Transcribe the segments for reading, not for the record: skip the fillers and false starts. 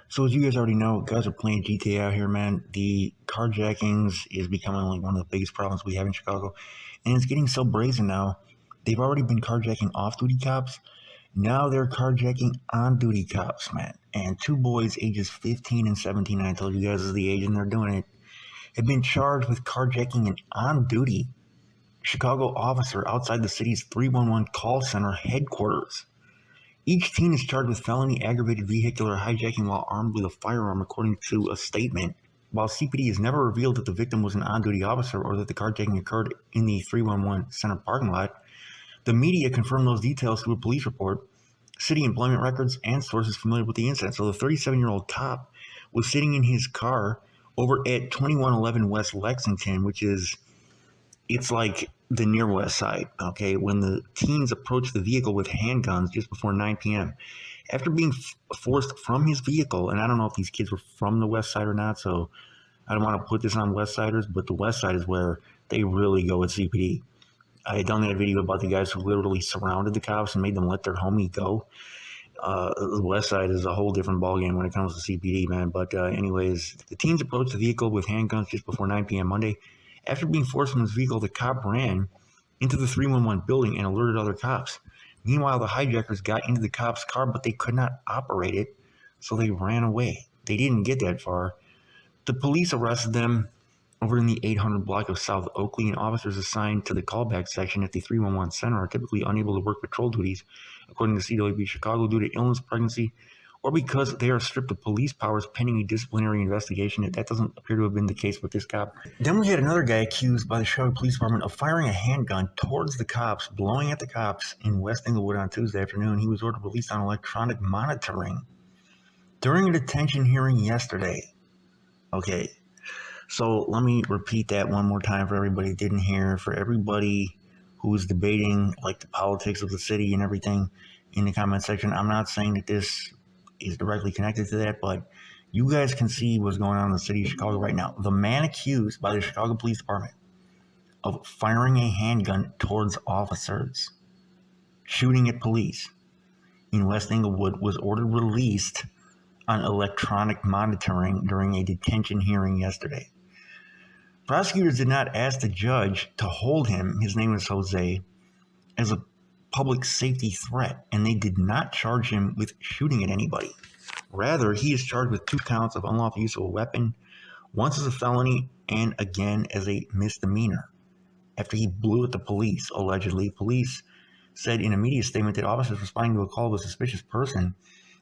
So as you guys already know, guys are playing GTA out here, man. The carjackings is becoming like one of the biggest problems we have in Chicago, and it's getting so brazen now. They've already been carjacking off-duty cops. Now they're carjacking on-duty cops, man. And two boys, ages 15 and 17, and I told you guys is the age and they're doing it, have been charged with carjacking an on-duty Chicago officer outside the city's 311 call center headquarters. Each teen is charged with felony aggravated vehicular hijacking while armed with a firearm, according to a statement. While CPD has never revealed that the victim was an on-duty officer or that the carjacking occurred in the 311 center parking lot, the media confirmed those details through a police report, city employment records, and sources familiar with the incident. So the 37-year-old cop was sitting in his car over at 2111 West Lexington, it's like the near west side, okay, when the teens approached the vehicle with handguns just before 9 p.m. After being forced from his vehicle, and I don't know if these kids were from the west side or not, so I don't want to put this on west siders, but the west side is where they really go with CPD. I had done that video about the guys who literally surrounded the cops and made them let their homie go. The west side is a whole different ballgame when it comes to CPD, man. But anyways, the teens approached the vehicle with handguns just before 9 p.m. Monday. After being forced from his vehicle, the cop ran into the 311 building and alerted other cops. Meanwhile, the hijackers got into the cop's car, but they could not operate it, so they ran away. They didn't get that far. The police arrested them over in the 800 block of South Oakley, and officers assigned to the callback section at the 311 center are typically unable to work patrol duties, according to CWB Chicago, due to illness, pregnancy, or because they are stripped of police powers pending a disciplinary investigation. That doesn't appear to have been the case with this cop. Then we had another guy accused by the Chicago Police Department of firing a handgun towards the cops, blowing at the cops in West Englewood on Tuesday afternoon. He was ordered released on electronic monitoring during a detention hearing yesterday. Okay, so let me repeat that one more time for everybody who didn't hear, for everybody who is debating like the politics of the city and everything in the comment section. I'm not saying that this is directly connected to that, but you guys can see what's going on in the city of Chicago right now. The man accused by the Chicago Police Department of firing a handgun towards officers, shooting at police in West Englewood, was ordered released on electronic monitoring during a detention hearing yesterday. Prosecutors did not ask the judge to hold him, his name is Jose, as a public safety threat, and they did not charge him with shooting at anybody. Rather, he is charged with 2 counts of unlawful use of a weapon, once as a felony and again as a misdemeanor. After he blew at the police, allegedly, police said in a media statement that officers responding to a call of a suspicious person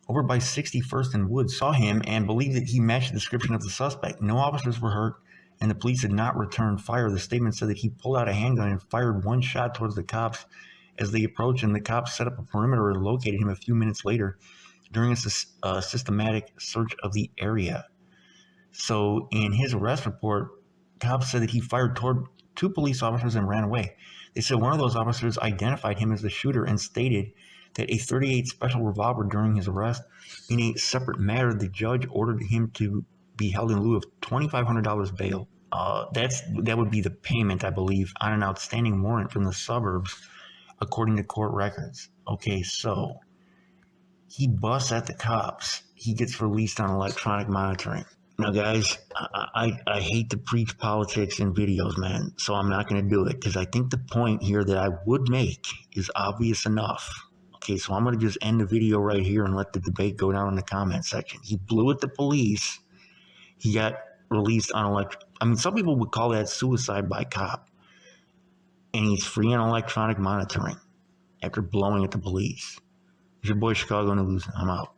over by 61st and Wood saw him and believed that he matched the description of the suspect. No officers were hurt, and the police did not return fire. The statement said that he pulled out a handgun and fired one shot towards the cops as they approached, and the cops set up a perimeter and located him a few minutes later during a systematic search of the area. So in his arrest report, cops said that he fired toward 2 police officers and ran away. They said one of those officers identified him as the shooter and stated that a .38 special revolver during his arrest. In a separate matter, the judge ordered him to be held in lieu of $2,500 bail. That would be the payment, I believe, on an outstanding warrant from the suburbs, according to court records. Okay, so he busts at the cops. He gets released on electronic monitoring. Now, guys, I hate to preach politics in videos, man, so I'm not going to do it because I think the point here that I would make is obvious enough. Okay, so I'm going to just end the video right here and let the debate go down in the comment section. He blew at the police. He got released on some people would call that suicide by cop. And he's free on electronic monitoring after blowing at the police. It's your boy Chicago News. I'm out.